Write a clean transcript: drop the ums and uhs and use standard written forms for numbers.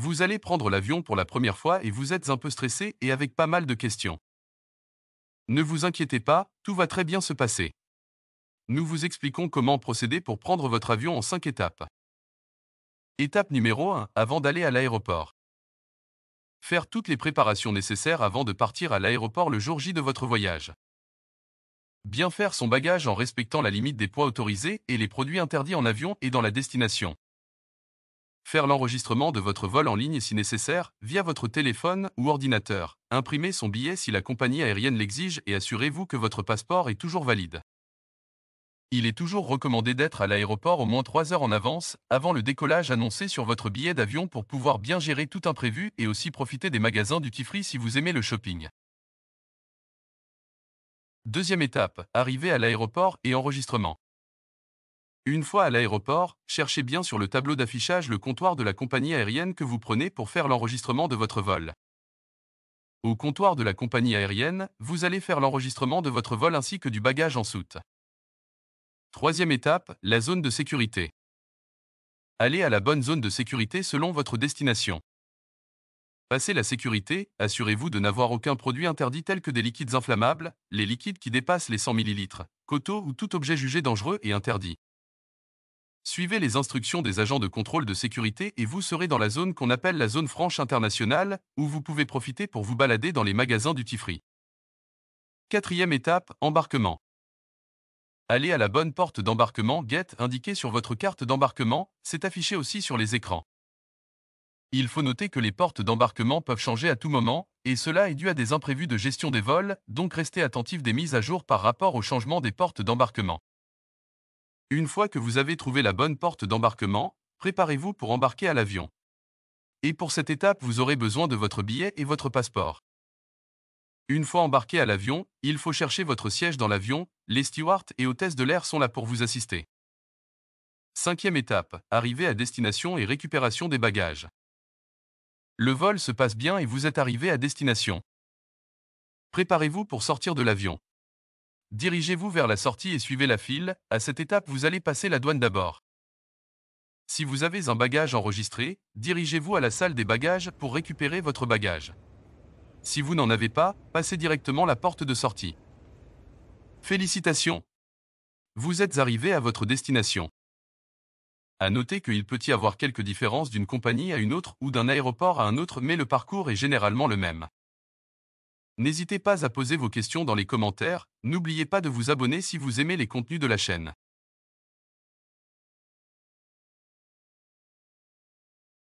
Vous allez prendre l'avion pour la première fois et vous êtes un peu stressé et avec pas mal de questions. Ne vous inquiétez pas, tout va très bien se passer. Nous vous expliquons comment procéder pour prendre votre avion en 5 étapes. Étape numéro 1, avant d'aller à l'aéroport. Faire toutes les préparations nécessaires avant de partir à l'aéroport le jour J de votre voyage. Bien faire son bagage en respectant la limite des poids autorisés et les produits interdits en avion et dans la destination. Faire l'enregistrement de votre vol en ligne si nécessaire, via votre téléphone ou ordinateur. Imprimez son billet si la compagnie aérienne l'exige et assurez-vous que votre passeport est toujours valide. Il est toujours recommandé d'être à l'aéroport au moins 3 heures en avance, avant le décollage annoncé sur votre billet d'avion pour pouvoir bien gérer tout imprévu et aussi profiter des magasins duty free si vous aimez le shopping. Deuxième étape, arrivée à l'aéroport et enregistrement. Une fois à l'aéroport, cherchez bien sur le tableau d'affichage le comptoir de la compagnie aérienne que vous prenez pour faire l'enregistrement de votre vol. Au comptoir de la compagnie aérienne, vous allez faire l'enregistrement de votre vol ainsi que du bagage en soute. Troisième étape, la zone de sécurité. Allez à la bonne zone de sécurité selon votre destination. Passez la sécurité, assurez-vous de n'avoir aucun produit interdit tel que des liquides inflammables, les liquides qui dépassent les 100 ml, coteaux ou tout objet jugé dangereux et interdit. Suivez les instructions des agents de contrôle de sécurité et vous serez dans la zone qu'on appelle la zone franche internationale, où vous pouvez profiter pour vous balader dans les magasins duty free. Quatrième étape, embarquement. Allez à la bonne porte d'embarquement Gate indiquée sur votre carte d'embarquement, c'est affiché aussi sur les écrans. Il faut noter que les portes d'embarquement peuvent changer à tout moment, et cela est dû à des imprévus de gestion des vols, donc restez attentif des mises à jour par rapport au changement des portes d'embarquement. Une fois que vous avez trouvé la bonne porte d'embarquement, préparez-vous pour embarquer à l'avion. Et pour cette étape, vous aurez besoin de votre billet et votre passeport. Une fois embarqué à l'avion, il faut chercher votre siège dans l'avion, les stewards et hôtesses de l'air sont là pour vous assister. Cinquième étape, arrivée à destination et récupération des bagages. Le vol se passe bien et vous êtes arrivé à destination. Préparez-vous pour sortir de l'avion. Dirigez-vous vers la sortie et suivez la file, à cette étape vous allez passer la douane d'abord. Si vous avez un bagage enregistré, dirigez-vous à la salle des bagages pour récupérer votre bagage. Si vous n'en avez pas, passez directement la porte de sortie. Félicitations! Vous êtes arrivé à votre destination. À noter qu'il peut y avoir quelques différences d'une compagnie à une autre ou d'un aéroport à un autre, mais le parcours est généralement le même. N'hésitez pas à poser vos questions dans les commentaires, n'oubliez pas de vous abonner si vous aimez les contenus de la chaîne.